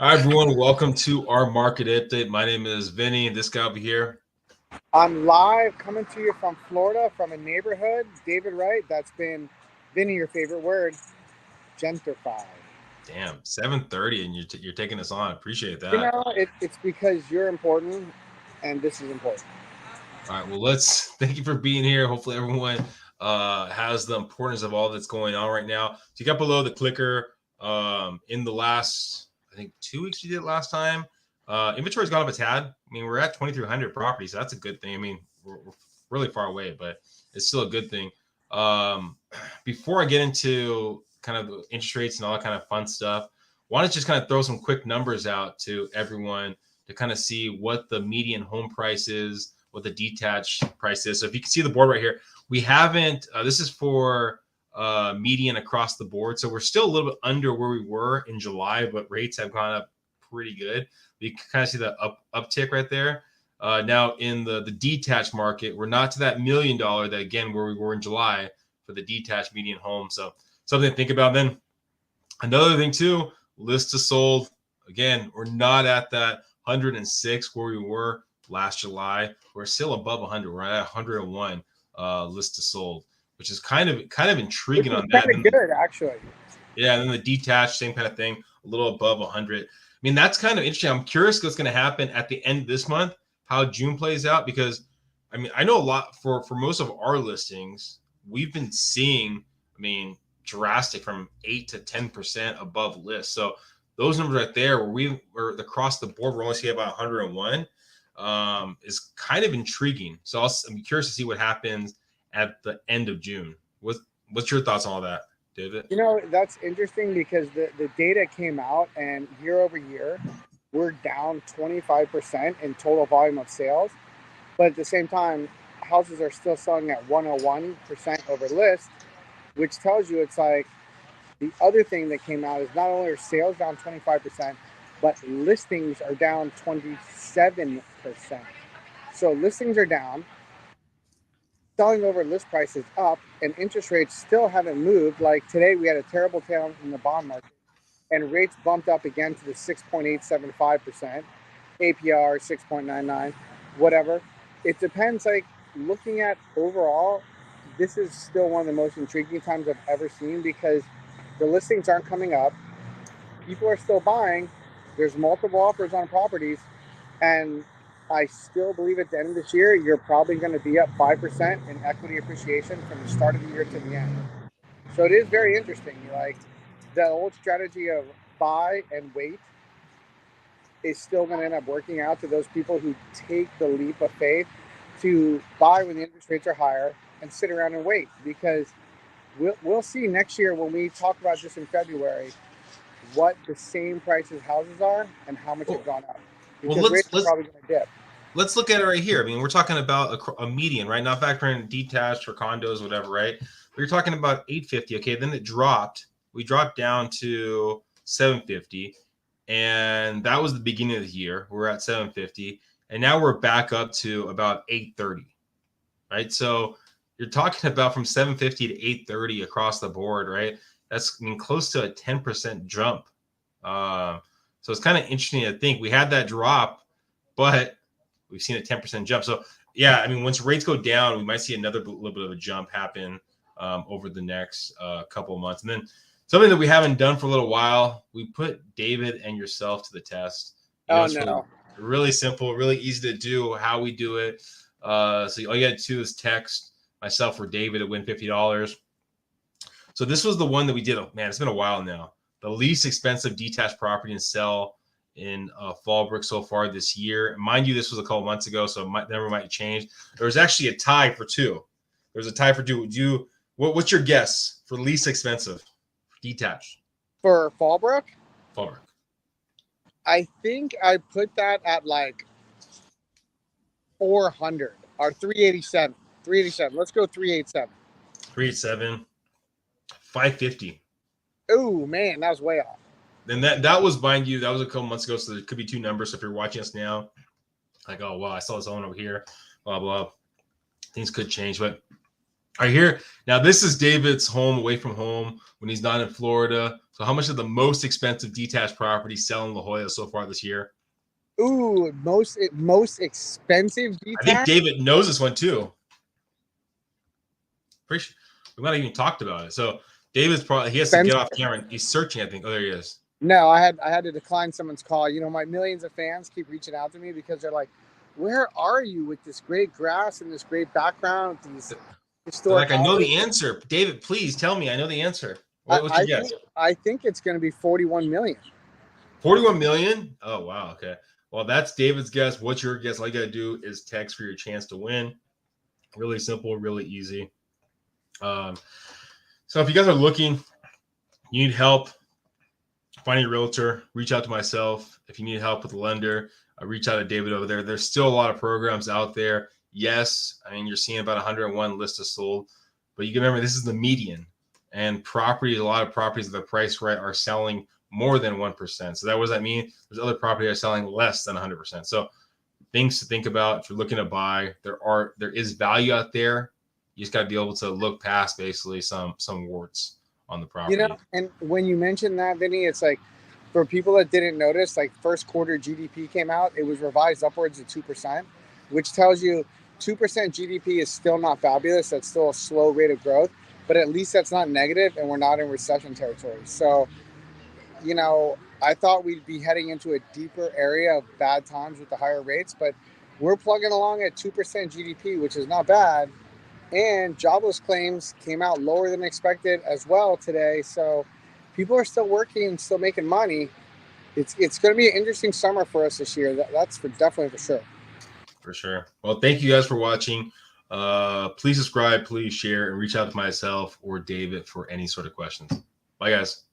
All right, everyone. Welcome to our market update. My name is Vinnie. This guy over here. I'm live coming to you from Florida from a neighborhood, David Wright. That's been, Vinny, your favorite word, gentrified. Damn, 7:30, and you're taking us on. Appreciate You that. know, it's because you're important and this is important. All right. Well, let's thank you for being here. Hopefully, everyone has the importance of all that's going on right now. So you got below the clicker. In the last, I think 2 weeks you did last time. Inventory's gone up a tad. I mean, we're at 2,300 properties, so that's a good thing. I mean, we're really far away, but it's still a good thing. Before I get into kind of the interest rates and all that kind of fun stuff, want to just kind of throw some quick numbers out to everyone to kind of see what the median home price is, what the detached price is. So if you can see the board right here, we haven't, this is for median across the board. So we're still a little bit under where we were in July, but rates have gone up pretty good. You can kind of see the uptick right there. Now in the detached market, we're not to that $1 million that again where we were in July for the detached median home. So something to think about. Then another thing too, list to sold. Again, we're not at that 106 where we were last July. We're still above 100. We're at 101 list to sold, which is kind of Which intriguing is on kind that. of good, actually. Yeah, and then the detached, same kind of thing, a little above 100. I mean, that's kind of interesting. I'm curious what's going to happen at the end of this month, how June plays out, because I mean, I know a lot for most of our listings, we've been seeing, I mean, drastic from 8 to 10% above list. So those numbers right there, where we were across the board, we're only seeing about 101, is kind of intriguing. So I'm curious to see what happens at the end of June. What's your thoughts on all that, David? You know, that's interesting because the data came out and year over year, we're down 25% in total volume of sales. But at the same time, houses are still selling at 101% over list, which tells you it's like the other thing that came out is not only are sales down 25%, but listings are down 27%. So listings are down, selling over list prices up, and interest rates still haven't moved. Like today, we had a terrible tail in the bond market, and rates bumped up again to the 6.875%, APR 6.99, whatever. It depends. Like looking at overall, this is still one of the most intriguing times I've ever seen because the listings aren't coming up. People are still buying. There's multiple offers on properties, and I still believe at the end of this year, you're probably going to be up 5% in equity appreciation from the start of the year to the end. So it is very interesting. Like the old strategy of buy and wait is still going to end up working out to those people who take the leap of faith to buy when the interest rates are higher and sit around and wait because we'll see next year when we talk about this in February what the same prices houses are and how much have Well, gone up well, because rates are probably going to dip. let's look at it right here. I mean, we're talking about a median, right? Not factoring detached or condos, whatever, right? We're talking about 850. Okay, then it dropped. We dropped down to 750, and that was the beginning of the year. We're at 750, and now we're back up to about 830, right? So you're talking about from 750 to 830 across the board, right? That's, I mean, close to a 10% jump. So it's kind of interesting to think we had that drop, but we've seen a 10% jump. So yeah, I mean, once rates go down, we might see another little bit of a jump happen over the next couple of months. And then something that we haven't done for a little while, we put David and yourself to the test. You know, Oh it's really, no. really simple, really easy to do how we do it. So all you got to do is text myself or David to win $50. So this was the one that we did. Oh, man, it's been a while now. The least expensive detached property and sell in Fallbrook so far this year. Mind you, this was a couple months ago, so it never might change. There was actually a tie for two. There's a tie for two. What's your guess for least expensive detached For Fallbrook, Fallbrook? I think I put that at like 400 or 387. 387. Let's go 387. 387, 550. Oh man, that was way off. Then that was, mind you, that was a couple months ago, so there could be two numbers. So if you're watching us now, like, oh wow, I saw this one over here, blah blah. Things could change, but I hear now this is David's home away from home when he's not in Florida. So how much of the most expensive detached property sell in La Jolla so far this year? Ooh, most expensive I think detached. David knows this one too. Pretty sure. We've not even talked about it. So David's probably he has to get off camera. He's searching, I think. Oh, there he is. No, I had to decline someone's call. You know, my millions of fans keep reaching out to me because they're like, "Where are you with this great grass and this great background? These historic." Like, I know the answer. David, please tell me. I know the answer. What's your guess? I think it's going to be 41 million. 41 million? Oh, wow. Okay. Well, that's David's guess. What's your guess? All you got to do is text for your chance to win. Really simple, really easy. So if you guys are looking, you need help finding a realtor, reach out to myself. If you need help with a lender, reach out to David over there. There's still a lot of programs out there. Yes, I mean, you're seeing about 101 lists sold, but you can remember this is the median. And a lot of properties that are priced right are selling more than 1%. So what does that mean? There's other properties that are selling less than 100%. So things to think about if you're looking to buy. There is value out there. You just got to be able to look past basically some warts on the property. You know, and when you mentioned that, Vinny, it's like for people that didn't notice, like first quarter GDP came out, it was revised upwards of 2%, which tells you 2% GDP is still not fabulous. That's still a slow rate of growth, but at least that's not negative and we're not in recession territory. So, you know, I thought we'd be heading into a deeper area of bad times with the higher rates, but we're plugging along at 2% GDP, which is not bad. And jobless claims came out lower than expected as well today. So people are still working and still making money. It's going to be an interesting summer for us this year. That's definitely for sure. For sure. Well, thank you guys for watching. Please subscribe, please share, and reach out to myself or David for any sort of questions. Bye, guys.